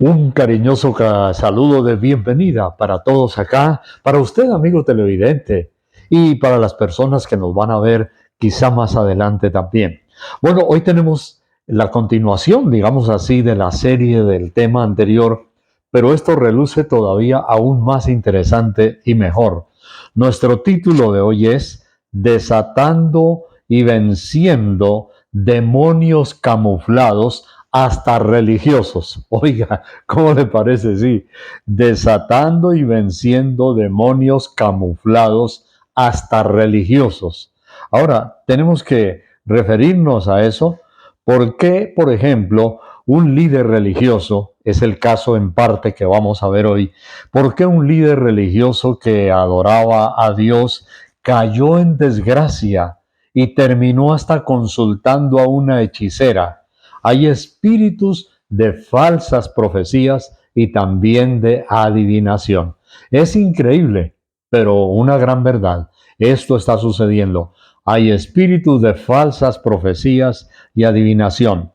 Un cariñoso saludo de bienvenida para todos acá, para usted, amigo televidente, y para las personas que nos van a ver quizá más adelante también. Bueno, hoy tenemos la continuación, digamos así, de la serie del tema anterior, pero esto reluce todavía aún más interesante y mejor. Nuestro título de hoy es Desatando y venciendo demonios camuflados hasta religiosos. Oiga, ¿cómo le parece? Sí, desatando y venciendo demonios camuflados hasta religiosos. Ahora, tenemos que referirnos a eso. ¿Por qué, por ejemplo, un líder religioso, es el caso en parte que vamos a ver hoy, por qué un líder religioso que adoraba a Dios cayó en desgracia y terminó hasta consultando a una hechicera? Hay espíritus de falsas profecías y también de adivinación. Es increíble, pero una gran verdad. Esto está sucediendo. Hay espíritus de falsas profecías y adivinación.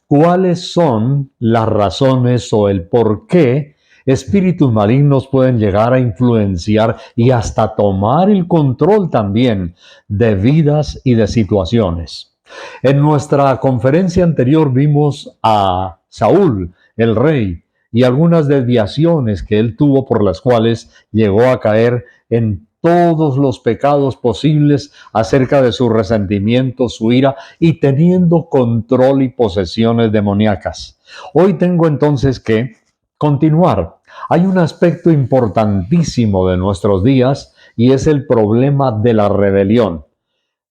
¿Cuáles son las razones o el por qué espíritus malignos pueden llegar a influenciar y hasta tomar el control también de vidas y de situaciones? En nuestra conferencia anterior vimos a Saúl, el rey, y algunas desviaciones que él tuvo por las cuales llegó a caer en todos los pecados posibles acerca de su resentimiento, su ira y teniendo control y posesiones demoníacas. Hoy tengo entonces que continuar. Hay un aspecto importantísimo de nuestros días y es el problema de la rebelión.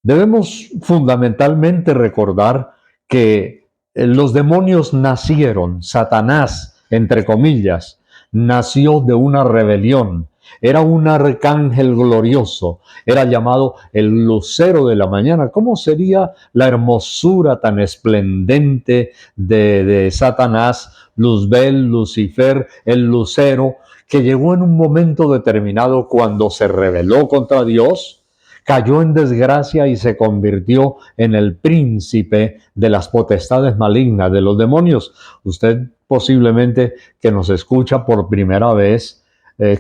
Debemos fundamentalmente recordar que los demonios nacieron, Satanás, entre comillas, nació de una rebelión. Era un arcángel glorioso, era llamado el lucero de la mañana. ¿Cómo sería la hermosura tan esplendente de Satanás, Luzbel, Lucifer, el lucero, que llegó en un momento determinado cuando se rebeló contra Dios? Cayó en desgracia y se convirtió en el príncipe de las potestades malignas, de los demonios. Usted posiblemente que nos escucha por primera vez,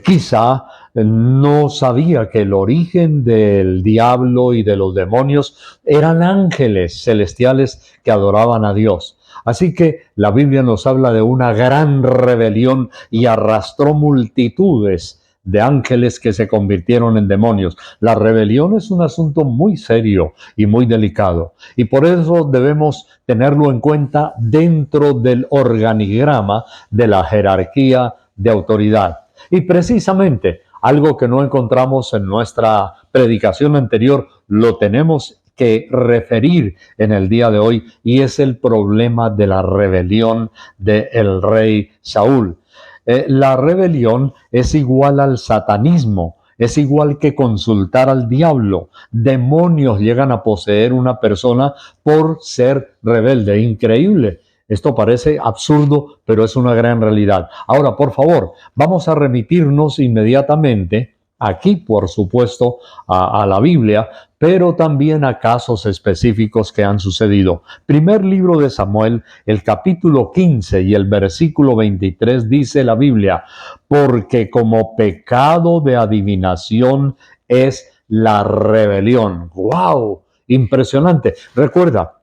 quizá no sabía que el origen del diablo y de los demonios eran ángeles celestiales que adoraban a Dios. Así que la Biblia nos habla de una gran rebelión y arrastró multitudes de ángeles que se convirtieron en demonios. La rebelión es un asunto muy serio y muy delicado, y por eso debemos tenerlo en cuenta dentro del organigrama de la jerarquía de autoridad. Y precisamente algo que no encontramos en nuestra predicación anterior, lo tenemos que referir en el día de hoy, y es el problema de la rebelión del rey Saúl. La rebelión es igual al satanismo, es igual que consultar al diablo. Demonios llegan a poseer una persona por ser rebelde. Increíble. Esto parece absurdo, pero es una gran realidad. Ahora, por favor, vamos a remitirnos inmediatamente aquí, por supuesto, a la Biblia, pero también a casos específicos que han sucedido. Primer libro de Samuel, el capítulo 15 y el versículo 23 dice la Biblia: porque como pecado de adivinación es la rebelión. ¡Wow! Impresionante. Recuerda,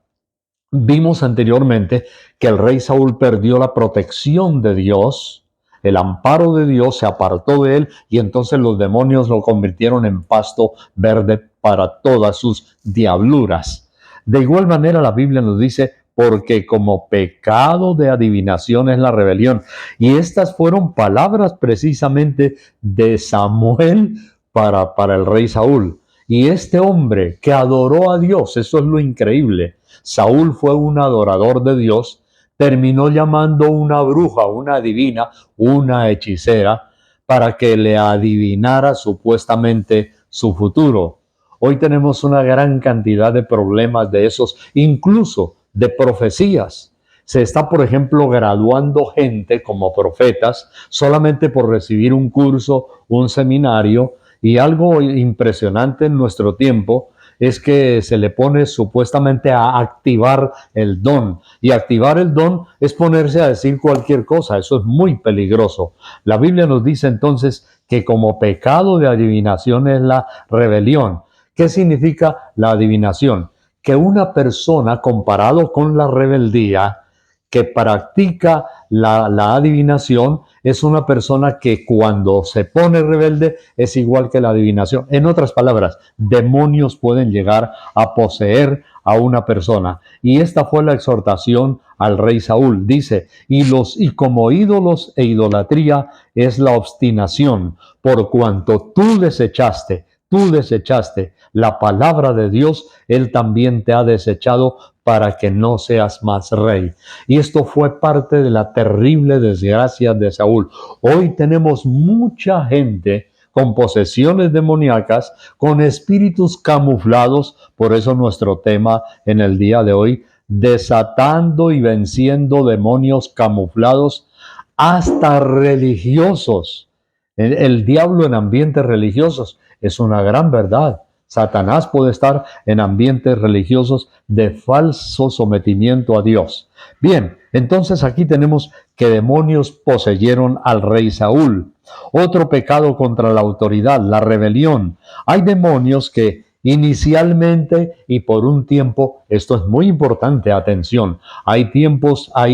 vimos anteriormente que el rey Saúl perdió la protección de Dios, el amparo de Dios se apartó de él, y entonces los demonios lo convirtieron en pasto verde para todas sus diabluras. De igual manera la Biblia nos dice: porque como pecado de adivinación es la rebelión. Y estas fueron palabras precisamente de Samuel para el rey Saúl. Y este hombre que adoró a Dios, eso es lo increíble. Saúl fue un adorador de Dios, terminó llamando una bruja, una adivina, una hechicera, para que le adivinara supuestamente su futuro. Hoy tenemos una gran cantidad de problemas de esos, incluso de profecías. Se está, por ejemplo, graduando gente como profetas solamente por recibir un curso, un seminario, y algo impresionante en nuestro tiempo es que se le pone supuestamente a activar el don. Y activar el don es ponerse a decir cualquier cosa. Eso es muy peligroso. La Biblia nos dice entonces que como pecado de adivinación es la rebelión. ¿Qué significa la adivinación? Que una persona, comparado con la rebeldía, que practica la adivinación, es una persona que cuando se pone rebelde es igual que la adivinación. En otras palabras, demonios pueden llegar a poseer a una persona. Y esta fue la exhortación al rey Saúl. Dice, y como ídolos e idolatría es la obstinación, por cuanto tú desechaste la palabra de Dios, Él también te ha desechado para que no seas más rey. Y esto fue parte de la terrible desgracia de Saúl. Hoy tenemos mucha gente con posesiones demoníacas, con espíritus camuflados. Por eso nuestro tema en el día de hoy, desatando y venciendo demonios camuflados, hasta religiosos. El diablo en ambientes religiosos es una gran verdad. Satanás puede estar en ambientes religiosos de falso sometimiento a Dios. Bien, entonces aquí tenemos que demonios poseyeron al rey Saúl. Otro pecado contra la autoridad, la rebelión. Hay demonios que inicialmente y por un tiempo, esto es muy importante, atención, hay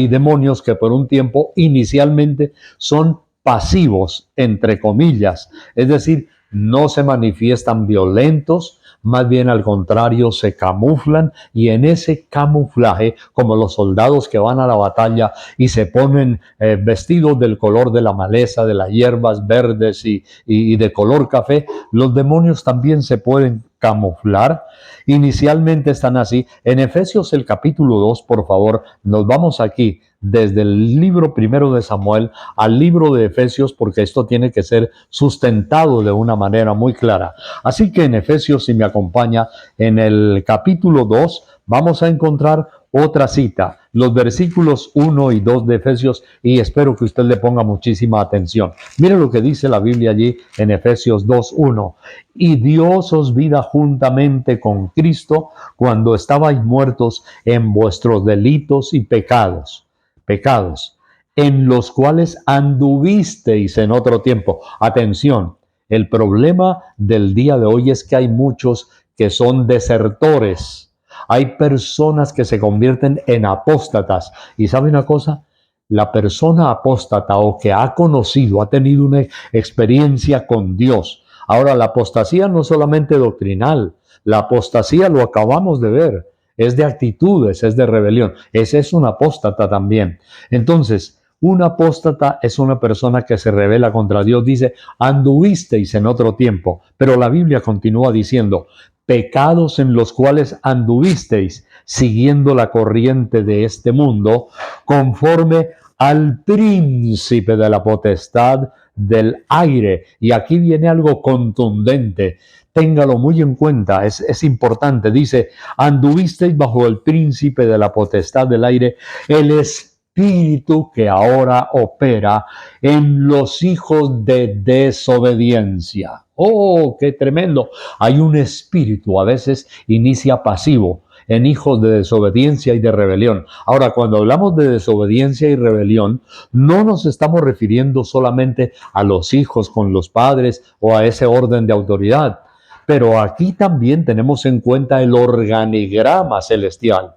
demonios que por un tiempo inicialmente son pasivos, entre comillas, es decir, no se manifiestan violentos, más bien al contrario, se camuflan y en ese camuflaje, como los soldados que van a la batalla y se ponen vestidos del color de la maleza, de las hierbas verdes y de color café, los demonios también se pueden camuflar. Inicialmente están así. En Efesios el capítulo 2, por favor, nos vamos aquí desde el libro primero de Samuel al libro de Efesios, porque esto tiene que ser sustentado de una manera muy clara. Así que en Efesios, si me acompaña, en el capítulo 2, vamos a encontrar otra cita, los versículos 1 y 2 de Efesios, y espero que usted le ponga muchísima atención. Mire lo que dice la Biblia allí en Efesios 2:1. Y Dios os vida juntamente con Cristo cuando estabais muertos en vuestros delitos y pecados, en los cuales anduvisteis en otro tiempo. Atención, el problema del día de hoy es que hay muchos que son desertores. Hay personas que se convierten en apóstatas. ¿Y sabe una cosa? La persona apóstata o que ha conocido, ha tenido una experiencia con Dios. Ahora, la apostasía no es solamente doctrinal. La apostasía, lo acabamos de ver, es de actitudes, es de rebelión. Ese es un apóstata también. Entonces, un apóstata es una persona que se rebela contra Dios. Dice, anduvisteis en otro tiempo. Pero la Biblia continúa diciendo, pecados en los cuales anduvisteis, siguiendo la corriente de este mundo, conforme al príncipe de la potestad del aire. Y aquí viene algo contundente. Téngalo muy en cuenta, es importante. Dice, anduvisteis bajo el príncipe de la potestad del aire, el espíritu que ahora opera en los hijos de desobediencia. ¡Oh, qué tremendo! Hay un espíritu, a veces inicia pasivo, en hijos de desobediencia y de rebelión. Ahora, cuando hablamos de desobediencia y rebelión, no nos estamos refiriendo solamente a los hijos con los padres o a ese orden de autoridad, pero aquí también tenemos en cuenta el organigrama celestial.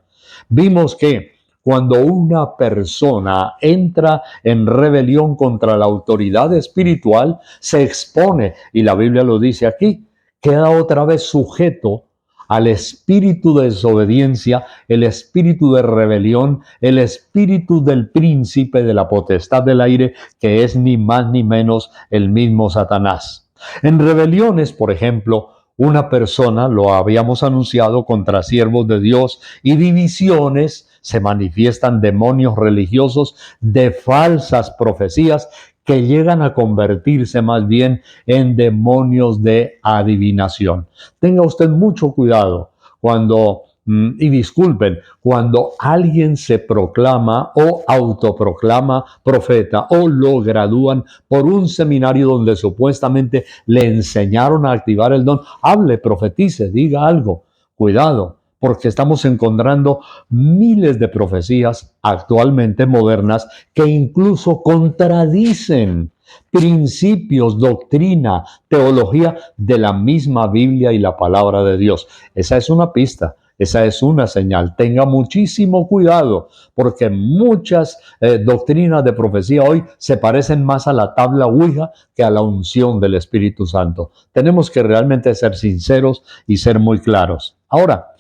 Vimos que cuando una persona entra en rebelión contra la autoridad espiritual, se expone, y la Biblia lo dice aquí, queda otra vez sujeto al espíritu de desobediencia, el espíritu de rebelión, el espíritu del príncipe de la potestad del aire, que es ni más ni menos el mismo Satanás. En rebeliones, por ejemplo, una persona, lo habíamos anunciado, contra siervos de Dios, y divisiones, se manifiestan demonios religiosos de falsas profecías que llegan a convertirse más bien en demonios de adivinación. Tenga usted mucho cuidado cuando, y disculpen, cuando alguien se proclama o autoproclama profeta o lo gradúan por un seminario donde supuestamente le enseñaron a activar el don, hable, profetice, diga algo. cuidado, porque estamos encontrando miles de profecías actualmente modernas que incluso contradicen principios, doctrina, teología de la misma Biblia y la palabra de Dios. Esa es una pista. Esa es una señal. Tenga muchísimo cuidado porque muchas doctrinas de profecía hoy se parecen más a la tabla Ouija que a la unción del Espíritu Santo. Tenemos que realmente ser sinceros y ser muy claros. Ahora,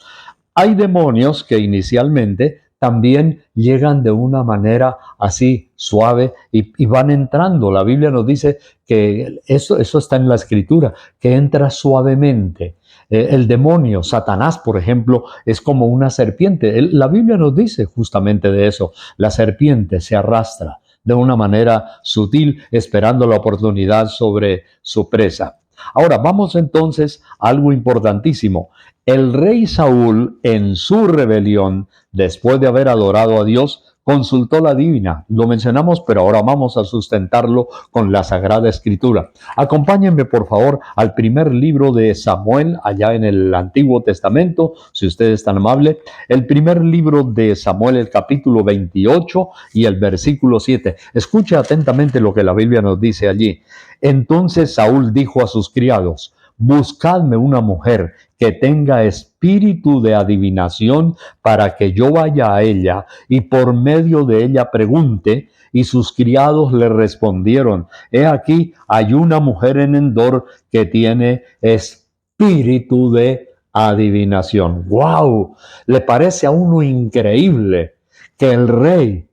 hay demonios que inicialmente también llegan de una manera así suave y van entrando. La Biblia nos dice que eso está en la Escritura, que entra suavemente. El demonio, Satanás, por ejemplo, es como una serpiente. La Biblia nos dice justamente de eso. La serpiente se arrastra de una manera sutil, esperando la oportunidad sobre su presa. Ahora, vamos entonces a algo importantísimo. El rey Saúl, en su rebelión, después de haber adorado a Dios, consultó la divina. Lo mencionamos, pero ahora vamos a sustentarlo con la Sagrada Escritura. Acompáñenme, por favor, al primer libro de Samuel, allá en el Antiguo Testamento, si usted es tan amable. El primer libro de Samuel, el capítulo 28 y el versículo 7. Escuche atentamente lo que la Biblia nos dice allí. Entonces Saúl dijo a sus criados: buscadme una mujer que tenga espíritu de adivinación para que yo vaya a ella y por medio de ella pregunte. Y sus criados le respondieron: he aquí, hay una mujer en Endor que tiene espíritu de adivinación. ¡Wow! ¿Le parece a uno increíble que el rey,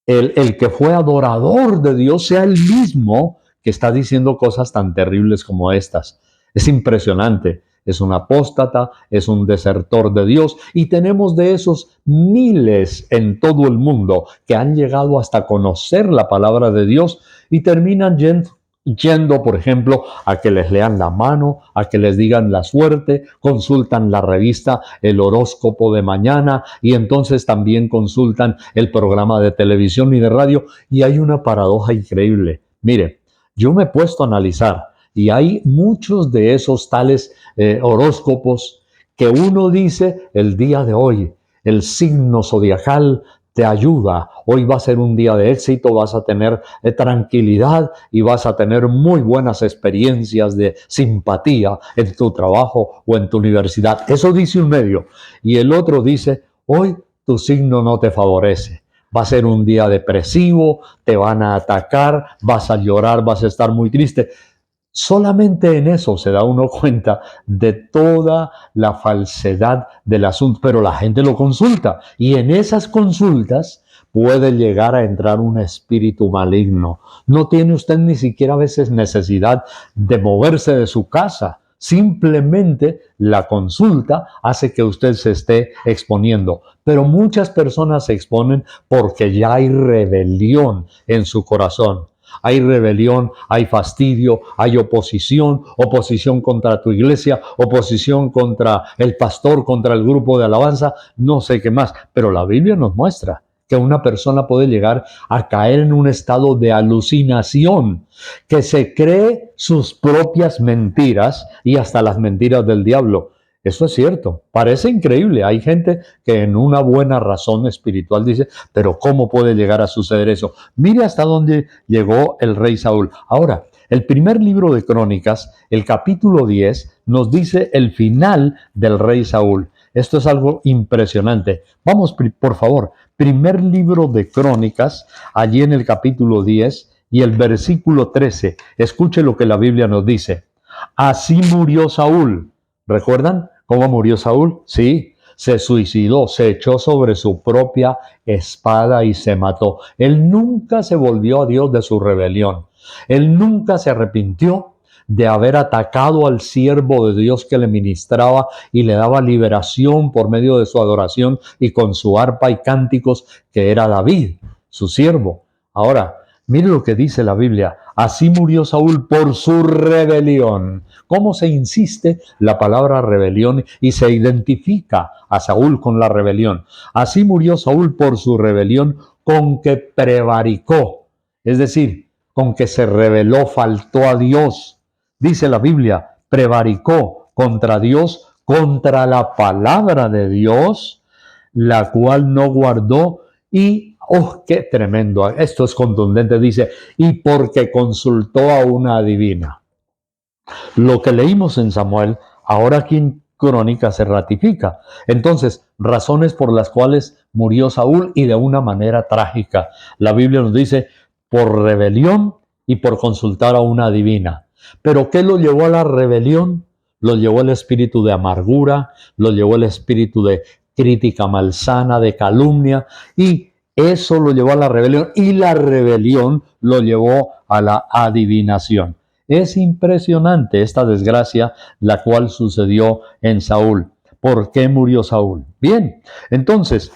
el que fue adorador de Dios, sea el mismo que está diciendo cosas tan terribles como estas? Es impresionante. Es un apóstata, es un desertor de Dios, y tenemos de esos miles en todo el mundo que han llegado hasta conocer la palabra de Dios y terminan yendo, por ejemplo, a que les lean la mano, a que les digan la suerte, consultan la revista, el horóscopo de mañana, y entonces también consultan el programa de televisión y de radio, y hay una paradoja increíble. Mire, yo me he puesto a analizar, y hay muchos de esos tales horóscopos que uno dice: el día de hoy, el signo zodiacal te ayuda, hoy va a ser un día de éxito, vas a tener tranquilidad y vas a tener muy buenas experiencias de simpatía en tu trabajo o en tu universidad. Eso dice un medio. Y el otro dice: hoy tu signo no te favorece. Va a ser un día depresivo, te van a atacar, vas a llorar, vas a estar muy triste. Solamente en eso se da uno cuenta de toda la falsedad del asunto, pero la gente lo consulta y en esas consultas puede llegar a entrar un espíritu maligno. No tiene usted ni siquiera a veces necesidad de moverse de su casa. Simplemente la consulta hace que usted se esté exponiendo. Pero muchas personas se exponen porque ya hay rebelión en su corazón. Hay rebelión, hay fastidio, hay oposición, oposición contra tu iglesia, oposición contra el pastor, contra el grupo de alabanza, no sé qué más. Pero la Biblia nos muestra que una persona puede llegar a caer en un estado de alucinación, que se cree sus propias mentiras y hasta las mentiras del diablo. Eso es cierto, parece increíble. Hay gente que en una buena razón espiritual dice: pero ¿cómo puede llegar a suceder eso? Mire hasta dónde llegó el rey Saúl. Ahora, el primer libro de Crónicas, el capítulo 10, nos dice el final del rey Saúl. Esto es algo impresionante. Vamos, por favor, primer libro de Crónicas, allí en el capítulo 10 y el versículo 13. Escuche lo que la Biblia nos dice. Así murió Saúl. ¿Recuerdan cómo murió Saúl? Sí, se suicidó, se echó sobre su propia espada y se mató. Él nunca se volvió a Dios de su rebelión. Él nunca se arrepintió de haber atacado al siervo de Dios que le ministraba y le daba liberación por medio de su adoración y con su arpa y cánticos, que era David, su siervo. Ahora, mire lo que dice la Biblia. Así murió Saúl por su rebelión. ¿Cómo se insiste la palabra rebelión y se identifica a Saúl con la rebelión? Así murió Saúl por su rebelión, con que prevaricó, es decir, con que se rebeló, faltó a Dios. Dice la Biblia, prevaricó contra Dios contra la palabra de Dios, la cual no guardó y, oh, qué tremendo, esto es contundente, dice, y porque consultó a una adivina. Lo que leímos en Samuel, ahora aquí en Crónica se ratifica. Entonces, razones por las cuales murió Saúl y de una manera trágica. La Biblia nos dice, por rebelión y por consultar a una adivina. ¿Pero qué lo llevó a la rebelión? Lo llevó el espíritu de amargura, lo llevó el espíritu de crítica malsana, de calumnia, y eso lo llevó a la rebelión, y la rebelión lo llevó a la adivinación. Es impresionante esta desgracia la cual sucedió en Saúl. ¿Por qué murió Saúl? Bien, entonces,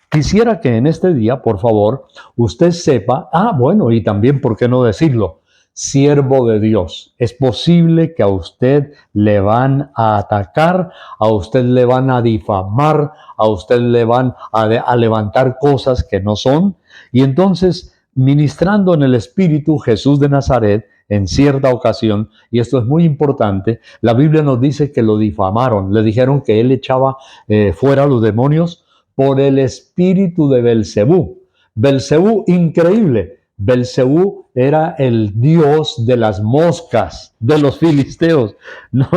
quisiera que en este día, por favor, usted sepa, bueno, y también, ¿por qué no decirlo? Siervo de Dios. Es posible que a usted le van a atacar, a usted le van a difamar, a usted le van a levantar cosas que no son. Y entonces, ministrando en el Espíritu, Jesús de Nazaret, en cierta ocasión, y esto es muy importante, la Biblia nos dice que lo difamaron, le dijeron que él echaba fuera a los demonios por el espíritu de Belcebú. Belcebú, increíble. Belcebú era el dios de las moscas, de los filisteos. No,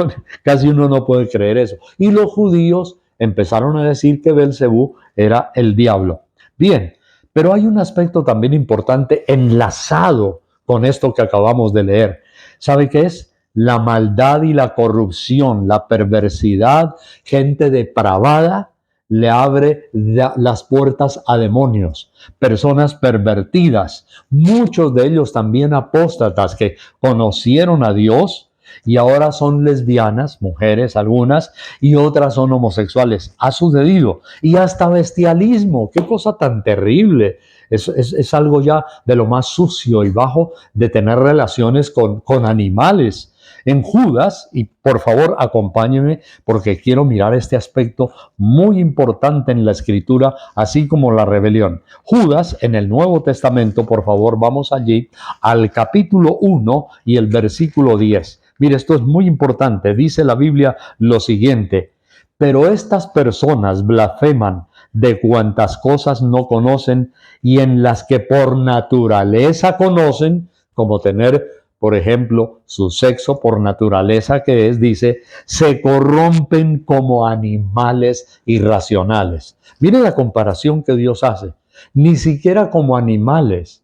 casi uno no puede creer eso. Y los judíos empezaron a decir que Belcebú era el diablo. Bien, pero hay un aspecto también importante enlazado con esto que acabamos de leer. ¿Sabe qué es? La maldad y la corrupción, la perversidad, gente depravada, le abre las puertas a demonios, personas pervertidas, muchos de ellos también apóstatas que conocieron a Dios y ahora son lesbianas, mujeres algunas, y otras son homosexuales. Ha sucedido. Y hasta bestialismo, qué cosa tan terrible. Es algo ya de lo más sucio y bajo de tener relaciones con animales. En Judas, y por favor acompáñenme porque quiero mirar este aspecto muy importante en la escritura, así como la rebelión. Judas, en el Nuevo Testamento, por favor, vamos allí al capítulo 1 y el versículo 10. Mire, esto es muy importante. Dice la Biblia lo siguiente: pero estas personas blasfeman de cuantas cosas no conocen y en las que por naturaleza conocen, como tener, por ejemplo, su sexo por naturaleza, que es, dice, se corrompen como animales irracionales. Mire la comparación que Dios hace. Ni siquiera como animales.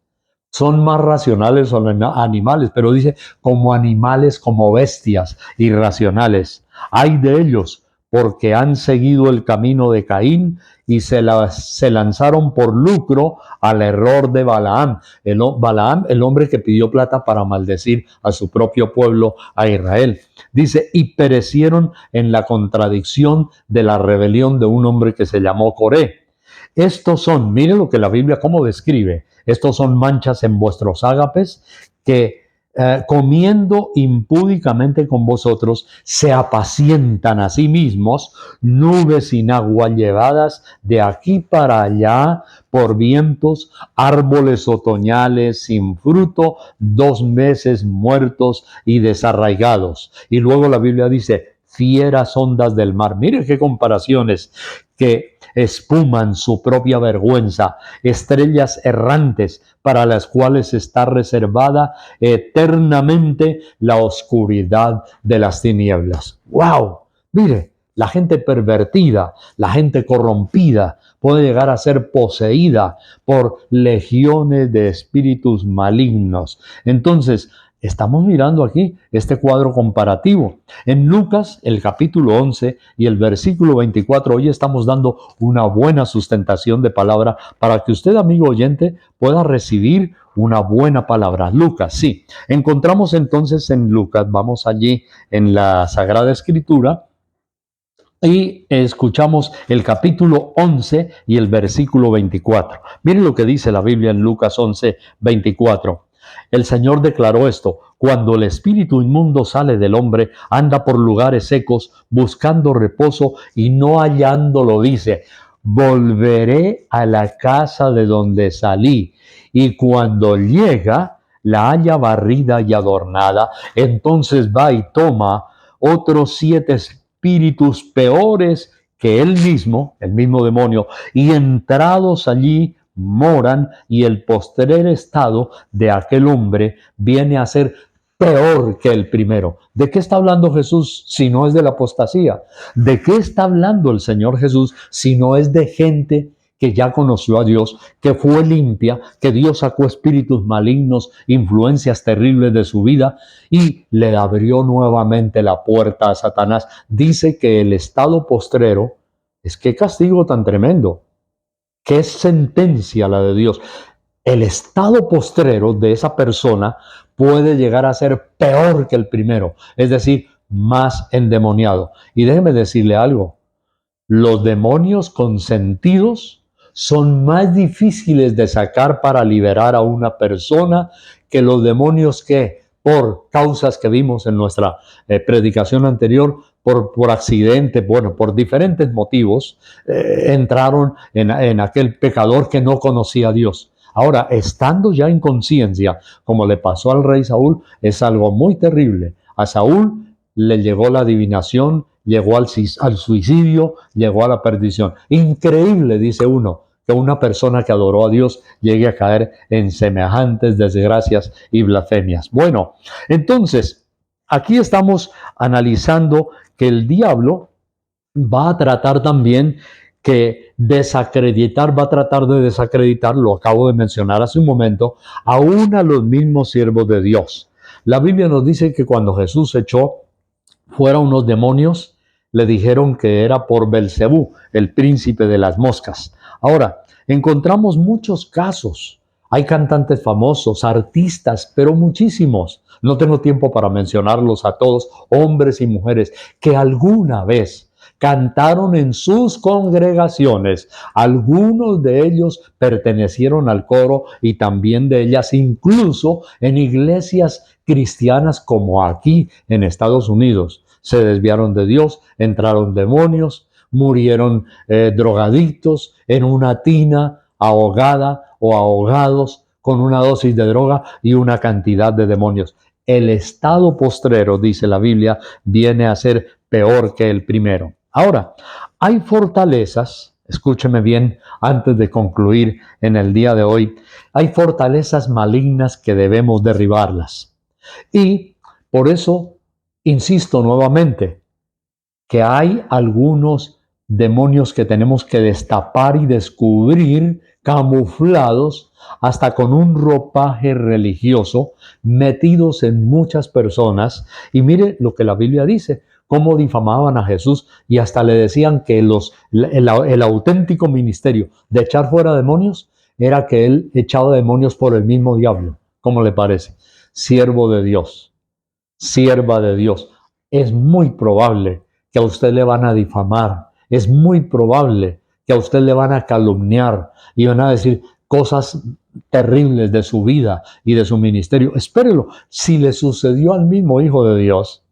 Son más racionales, son animales, pero dice como animales, como bestias irracionales. Hay de ellos porque han seguido el camino de Caín y se lanzaron por lucro al error de Balaam. Balaam, el hombre que pidió plata para maldecir a su propio pueblo, a Israel. Dice, y perecieron en la contradicción de la rebelión de un hombre que se llamó Coré. Estos son, mire lo que la Biblia cómo describe, estos son manchas en vuestros ágapes que comiendo impúdicamente con vosotros, se apacientan a sí mismos, nubes sin agua llevadas de aquí para allá por vientos, árboles otoñales sin fruto, 2 meses muertos y desarraigados. Y luego la Biblia dice, fieras ondas del mar. Mire qué comparaciones, que espuman su propia vergüenza, estrellas errantes para las cuales está reservada eternamente la oscuridad de las tinieblas. ¡Wow! Mire, la gente pervertida, la gente corrompida puede llegar a ser poseída por legiones de espíritus malignos. Entonces, estamos mirando aquí este cuadro comparativo. En Lucas, el capítulo 11 y el versículo 24, hoy estamos dando una buena sustentación de palabra para que usted, amigo oyente, pueda recibir una buena palabra. Lucas, sí. Encontramos entonces en Lucas, vamos allí en la Sagrada Escritura, y escuchamos el capítulo 11 y el versículo 24. Miren lo que dice la Biblia en Lucas 11, 24. El Señor declaró esto: cuando el espíritu inmundo sale del hombre, anda por lugares secos buscando reposo y no hallándolo, dice, volveré a la casa de donde salí. Y cuando llega, la halla barrida y adornada, entonces va y toma otros espíritus peores que él mismo, el mismo demonio, y entrados allí moran, y el postrer estado de aquel hombre viene a ser peor que el primero. ¿De qué está hablando Jesús si no es de la apostasía? ¿De qué está hablando el Señor Jesús si no es de gente que ya conoció a Dios, que fue limpia, que Dios sacó espíritus malignos, influencias terribles de su vida y le abrió nuevamente la puerta a Satanás? Dice que el estado postrero, es qué castigo tan tremendo, qué sentencia la de Dios. El estado postrero de esa persona puede llegar a ser peor que el primero, es decir, más endemoniado. Y déjeme decirle algo, los demonios consentidos son más difíciles de sacar para liberar a una persona que los demonios que, por causas que vimos en nuestra predicación anterior, por accidente, bueno, por diferentes motivos, entraron en aquel pecador que no conocía a Dios. Ahora, estando ya en conciencia, como le pasó al rey Saúl, es algo muy terrible. A Saúl le llegó la adivinación, llegó al suicidio, llegó a la perdición. Increíble, dice uno, que una persona que adoró a Dios llegue a caer en semejantes desgracias y blasfemias. Bueno, entonces, aquí estamos analizando que el diablo va a tratar también va a tratar de desacreditar, lo acabo de mencionar hace un momento, aún a los mismos siervos de Dios. La Biblia nos dice que cuando Jesús echó fuera unos demonios, le dijeron que era por Belcebú, el príncipe de las moscas. Ahora, encontramos muchos casos. Hay cantantes famosos, artistas, pero muchísimos. No tengo tiempo para mencionarlos a todos, hombres y mujeres, que alguna vez cantaron en sus congregaciones. Algunos de ellos pertenecieron al coro y también de ellas, incluso en iglesias cristianas como aquí en Estados Unidos. Se desviaron de Dios, entraron demonios, murieron drogadictos en una tina, ahogada o ahogados con una dosis de droga y una cantidad de demonios. El estado postrero, dice la Biblia, viene a ser peor que el primero. Ahora, hay fortalezas, escúcheme bien antes de concluir en el día de hoy, hay fortalezas malignas que debemos derribarlas. Y por eso insisto nuevamente que hay algunos demonios que tenemos que destapar y descubrir camuflados hasta con un ropaje religioso metidos en muchas personas. Y mire lo que la Biblia dice, cómo difamaban a Jesús y hasta le decían que el auténtico ministerio de echar fuera demonios era que él echaba demonios por el mismo diablo. ¿Cómo le parece? Siervo de Dios, sierva de Dios. Es muy probable que a usted le van a difamar, es muy probable que a usted le van a calumniar y van a decir cosas terribles de su vida y de su ministerio. Espérelo, si le sucedió al mismo Hijo de Dios,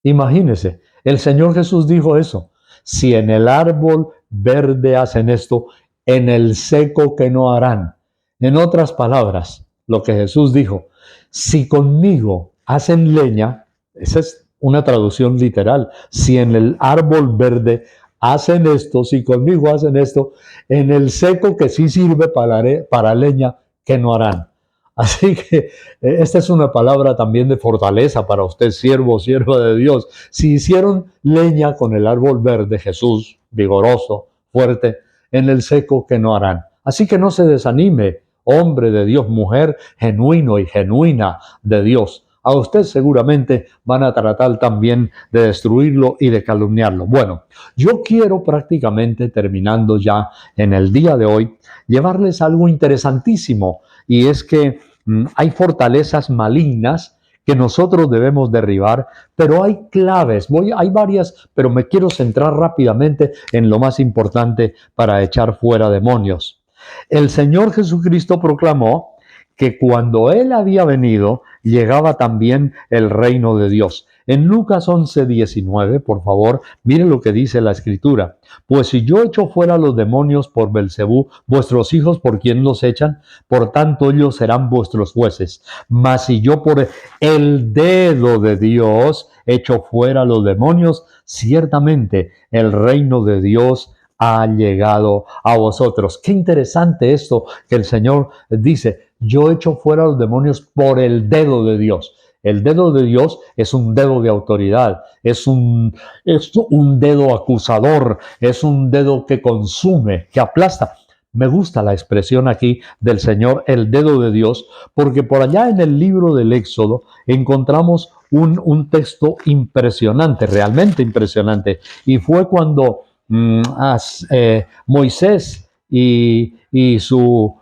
imagínese, el Señor Jesús dijo eso, si en el árbol verde hacen esto, en el seco que no harán. En otras palabras, lo que Jesús dijo, si conmigo hacen leña, esa es una traducción literal, si en el árbol verde hacen esto, si conmigo hacen esto, en el seco que sí sirve para leña, ¿qué no harán? Así que esta es una palabra también de fortaleza para usted, siervo o sierva de Dios. Si hicieron leña con el árbol verde, Jesús, vigoroso, fuerte, en el seco, ¿qué no harán? Así que no se desanime, hombre de Dios, mujer genuino y genuina de Dios. A usted seguramente van a tratar también de destruirlo y de calumniarlo. Bueno, yo quiero prácticamente, terminando ya en el día de hoy, llevarles algo interesantísimo, y es que hay fortalezas malignas que nosotros debemos derribar, pero hay claves, hay varias, pero me quiero centrar rápidamente en lo más importante para echar fuera demonios. El Señor Jesucristo proclamó que cuando Él había venido, llegaba también el reino de Dios. En Lucas 11:19, por favor, miren lo que dice la Escritura. Pues si yo echo fuera los demonios por Belcebú, vuestros hijos, ¿por quién los echan? Por tanto, ellos serán vuestros jueces. Mas si yo por el dedo de Dios echo fuera los demonios, ciertamente el reino de Dios ha llegado a vosotros. Qué interesante esto que el Señor dice, yo echo fuera los demonios por el dedo de Dios. El dedo de Dios es un dedo de autoridad, es un dedo acusador, es un dedo que consume, que aplasta. Me gusta la expresión aquí del Señor, el dedo de Dios, porque por allá en el libro del Éxodo encontramos un texto impresionante, realmente impresionante, y fue cuando Moisés y su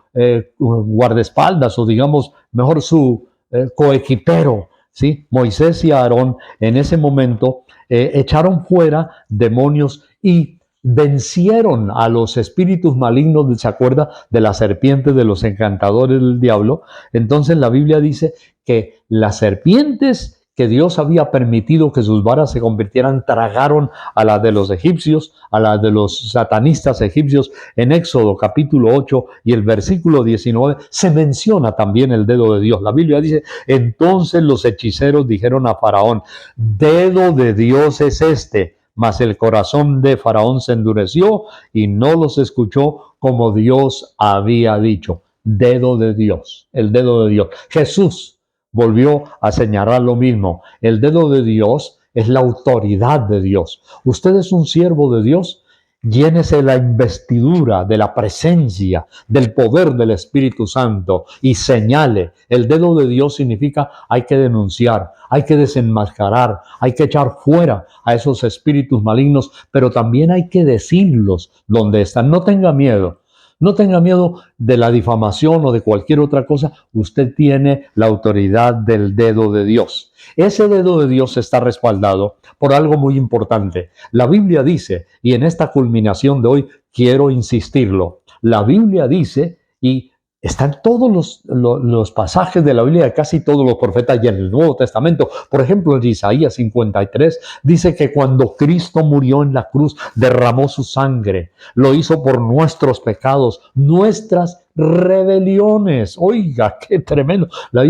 guardaespaldas, o digamos mejor su coequipero, ¿sí? Moisés y Aarón en ese momento echaron fuera demonios y vencieron a los espíritus malignos, ¿se acuerda? De la serpiente, de los encantadores del diablo. Entonces la Biblia dice que las serpientes que Dios había permitido que sus varas se convirtieran, tragaron a las de los egipcios, a las de los satanistas egipcios. En Éxodo capítulo 8 y el versículo 19 se menciona también el dedo de Dios. La Biblia dice, entonces los hechiceros dijeron a Faraón, dedo de Dios es este. Mas el corazón de Faraón se endureció y no los escuchó como Dios había dicho. Dedo de Dios, el dedo de Dios. Jesús volvió a señalar lo mismo. El dedo de Dios es la autoridad de Dios. Usted es un siervo de Dios. Llénese la investidura de la presencia, del poder del Espíritu Santo y señale. El dedo de Dios significa hay que denunciar, hay que desenmascarar, hay que echar fuera a esos espíritus malignos, pero también hay que decirlos donde están. No tenga miedo. No tenga miedo de la difamación o de cualquier otra cosa. Usted tiene la autoridad del dedo de Dios. Ese dedo de Dios está respaldado por algo muy importante. La Biblia dice, y en esta culminación de hoy quiero insistirlo, la Biblia dice, y están todos los pasajes de la Biblia, de casi todos los profetas y en el Nuevo Testamento. Por ejemplo, en Isaías 53 dice que cuando Cristo murió en la cruz, derramó su sangre. Lo hizo por nuestros pecados, nuestras rebeliones. Oiga, qué tremendo. La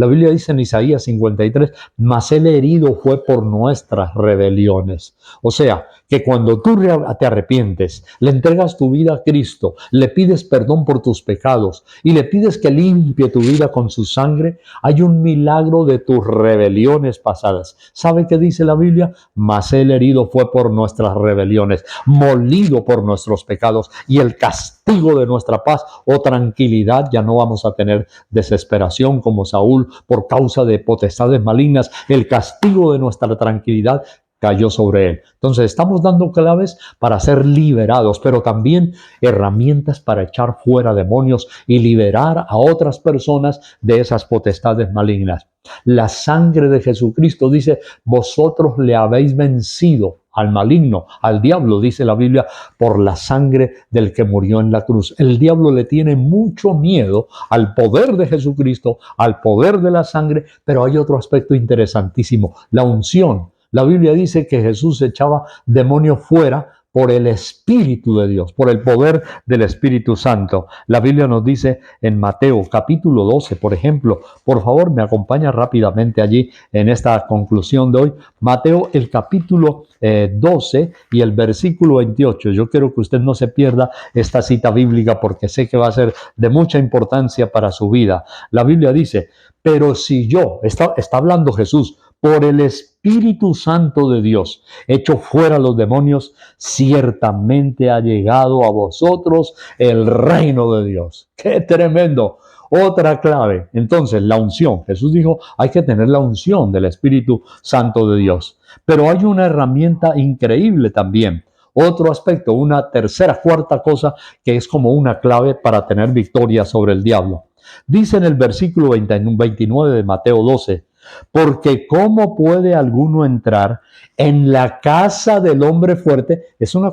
Biblia dice en Isaías 53, mas el herido fue por nuestras rebeliones. O sea, que cuando tú te arrepientes, le entregas tu vida a Cristo, le pides perdón por tus pecados y le pides que limpie tu vida con su sangre, hay un milagro de tus rebeliones pasadas. ¿Sabe qué dice la Biblia? Mas el herido fue por nuestras rebeliones, molido por nuestros pecados, y el castigo de nuestra paz o tranquilidad, ya no vamos a tener desesperación como Saúl por causa de potestades malignas, el castigo de nuestra tranquilidad cayó sobre él. Entonces estamos dando claves para ser liberados, pero también herramientas para echar fuera demonios y liberar a otras personas de esas potestades malignas. La sangre de Jesucristo dice, vosotros le habéis vencido al maligno, al diablo, dice la Biblia, por la sangre del que murió en la cruz. El diablo le tiene mucho miedo al poder de Jesucristo, al poder de la sangre, pero hay otro aspecto interesantísimo, la unción. La Biblia dice que Jesús echaba demonios fuera por el Espíritu de Dios, por el poder del Espíritu Santo. La Biblia nos dice en Mateo capítulo 12, por ejemplo, por favor me acompaña rápidamente allí en esta conclusión de hoy. Mateo el capítulo 12 y el versículo 28. Yo quiero que usted no se pierda esta cita bíblica porque sé que va a ser de mucha importancia para su vida. La Biblia dice, pero si yo, está hablando Jesús, por el Espíritu Santo de Dios, echo fuera los demonios, ciertamente ha llegado a vosotros el reino de Dios. ¡Qué tremendo! Otra clave. Entonces, la unción. Jesús dijo, hay que tener la unción del Espíritu Santo de Dios. Pero hay una herramienta increíble también. Otro aspecto, una tercera, cuarta cosa que es como una clave para tener victoria sobre el diablo. Dice en el versículo 29 de Mateo 12, porque ¿cómo puede alguno entrar en la casa del hombre fuerte? Es una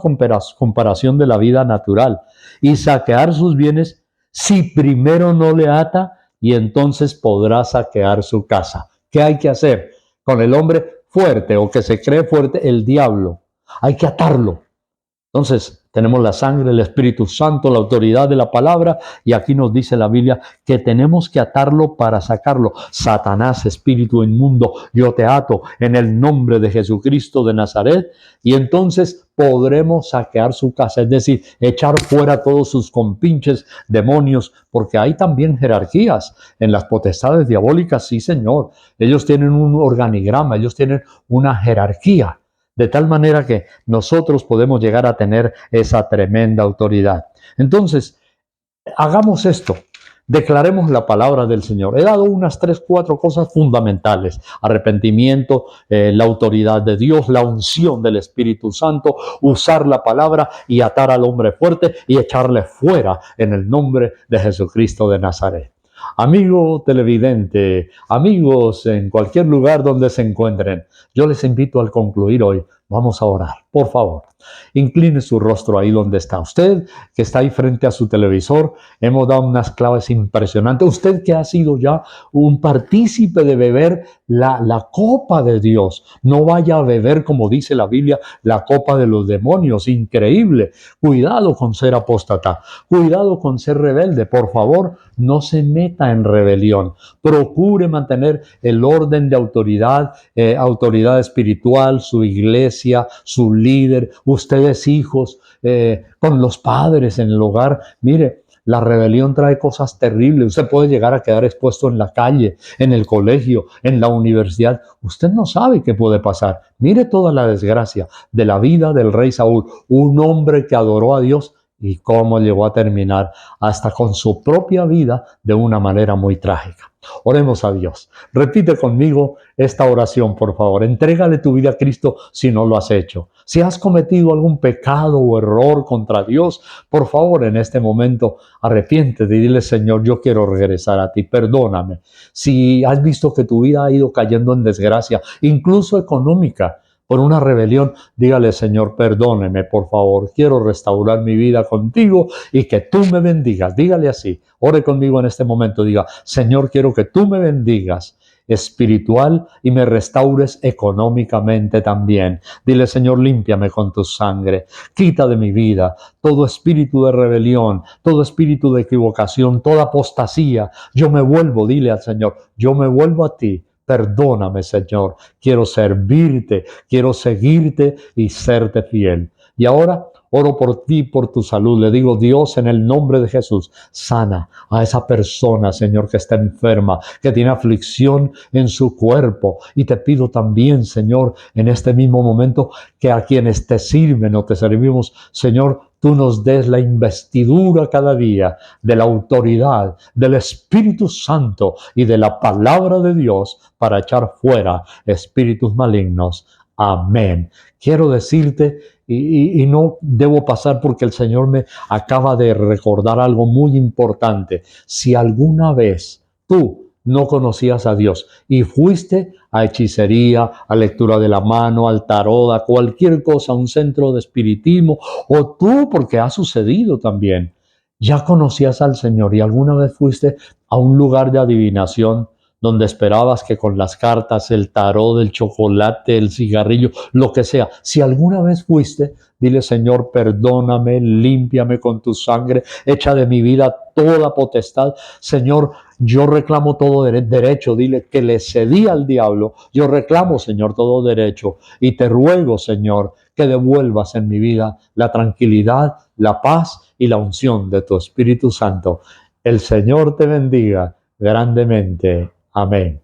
comparación de la vida natural. Y saquear sus bienes si primero no le ata, y entonces podrá saquear su casa. ¿Qué hay que hacer con el hombre fuerte o que se cree fuerte, el diablo. Hay que atarlo. Entonces, tenemos la sangre, el Espíritu Santo, la autoridad de la palabra, y aquí nos dice la Biblia que tenemos que atarlo para sacarlo. Satanás, espíritu inmundo, yo te ato en el nombre de Jesucristo de Nazaret, y entonces podremos saquear su casa, es decir, echar fuera todos sus compinches demonios, porque hay también jerarquías en las potestades diabólicas, sí señor. Ellos tienen un organigrama, ellos tienen una jerarquía. De tal manera que nosotros podemos llegar a tener esa tremenda autoridad. Entonces, hagamos esto. Declaremos la palabra del Señor. He dado unas 3, 4 cosas fundamentales. Arrepentimiento, la autoridad de Dios, la unción del Espíritu Santo, usar la palabra y atar al hombre fuerte y echarle fuera en el nombre de Jesucristo de Nazaret. Amigo televidente, amigos en cualquier lugar donde se encuentren, yo les invito al concluir hoy, vamos a orar, por favor. Incline su rostro ahí donde está. Usted que está ahí frente a su televisor, hemos dado unas claves impresionantes. Usted que ha sido ya un partícipe de beber la copa de Dios. No vaya a beber, como dice la Biblia, la copa de los demonios. Increíble. Cuidado con ser apóstata. Cuidado con ser rebelde. Por favor, no se meta en rebelión. Procure mantener el orden de autoridad, autoridad espiritual, su iglesia, su líder, ustedes hijos, con los padres en el hogar. Mire, la rebelión trae cosas terribles. Usted puede llegar a quedar expuesto en la calle, en el colegio, en la universidad. Usted no sabe qué puede pasar. Mire toda la desgracia de la vida del rey Saúl, un hombre que adoró a Dios y cómo llegó a terminar hasta con su propia vida de una manera muy trágica. Oremos a Dios. Repite conmigo esta oración, por favor. Entrégale tu vida a Cristo si no lo has hecho. Si has cometido algún pecado o error contra Dios, por favor, en este momento, arrepiéntete y dile, Señor, yo quiero regresar a ti, perdóname. Si has visto que tu vida ha ido cayendo en desgracia, incluso económica, por una rebelión, dígale, Señor, perdóneme, por favor, quiero restaurar mi vida contigo y que tú me bendigas. Dígale así, ore conmigo en este momento, diga, Señor, quiero que tú me bendigas espiritual y me restaures económicamente también. Dile, Señor, límpiame con tu sangre, quita de mi vida todo espíritu de rebelión, todo espíritu de equivocación, toda apostasía. Yo me vuelvo, dile al Señor, yo me vuelvo a ti. Perdóname, Señor, quiero servirte, quiero seguirte y serte fiel. Y ahora oro por ti, por tu salud. Le digo, Dios, en el nombre de Jesús, sana a esa persona, Señor, que está enferma, que tiene aflicción en su cuerpo. Y te pido también, Señor, en este mismo momento, que a quienes te sirven o te servimos, Señor, tú nos des la investidura cada día de la autoridad del Espíritu Santo y de la palabra de Dios para echar fuera espíritus malignos. Amén. Quiero decirte, y no debo pasar porque el Señor me acaba de recordar algo muy importante. Si alguna vez tú no conocías a Dios y fuiste a hechicería, a lectura de la mano, al tarot, a cualquier cosa, a un centro de espiritismo, o tú, porque ha sucedido también, ya conocías al Señor y alguna vez fuiste a un lugar de adivinación donde esperabas que con las cartas, el tarot, el chocolate, el cigarrillo, lo que sea, si alguna vez fuiste, dile, Señor, perdóname, límpiame con tu sangre, echa de mi vida toda potestad. Señor, yo reclamo todo derecho, dile que le cedí al diablo, yo reclamo, Señor, todo derecho y te ruego, Señor, que devuelvas en mi vida la tranquilidad, la paz y la unción de tu Espíritu Santo. El Señor te bendiga grandemente. Amén.